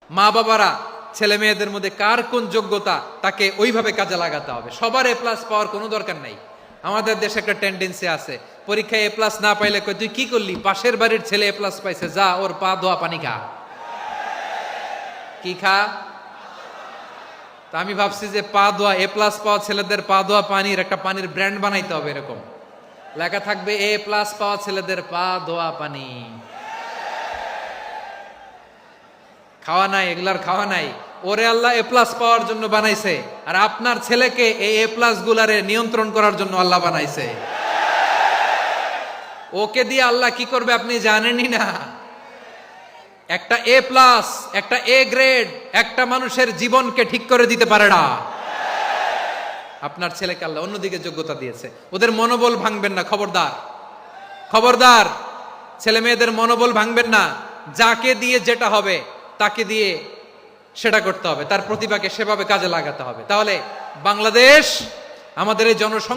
মা বাবারা ছেলে মেয়েদের মধ্যে কার কোন যোগ্যতা তাকে ওইভাবে কাজে লাগাতে হবে। সবার এ প্লাস পাওয়ার কোনো দরকার নাই। আমাদের দেশে একটা টেন্ডেন্সি আছে, পরীক্ষায় এ প্লাস না পাইলে কই তুই কি করলি, পাশের বাড়ির ছেলে এ প্লাস পাইছে, যা ওর পা ধোয়া পানি খা। কি খা? তা আমি ভাবছি যে পা ধোয়া এ প্লাস পাওয়া ছেলেদের পা ধোয়া পানির একটা পানির ব্র্যান্ড বানাইতে হবে, এরকম লেখা থাকবে এ প্লাস পাওয়া ছেলেদের পা ধোয়া পানি। খাওয়া নাই, এগুলার খাওয়া নাই, ওরে আল্লাহ এ প্লাস পাওয়ার জন্য বানাইছে, আর আপনার ছেলেকে এই এ প্লাস গুলারে নিয়ন্ত্রণ করার জন্য আল্লাহ বানাইছে। ওকে দিয়ে আল্লাহ কি করবে আপনি জানেনই না। একটা এ প্লাস, একটা এ গ্রেড একটা মানুষের জীবনকে ঠিক করে দিতে পারে না। আপনার ছেলেকে আল্লাহ অন্যদিকে যোগ্যতা দিয়েছে, ওদের মনোবল ভাঙবেন না, খবরদার খবরদার। ছেলে মেয়েদের মনোবল ভাঙবেন না। যাকে দিয়ে যেটা হবে তাকে দিয়ে সেটা করতে হবে, তার প্রতিভাকে সেভাবে কাজে লাগাতে হবে। তাহলে বাংলাদেশ আমাদের এই জনসংখ্যা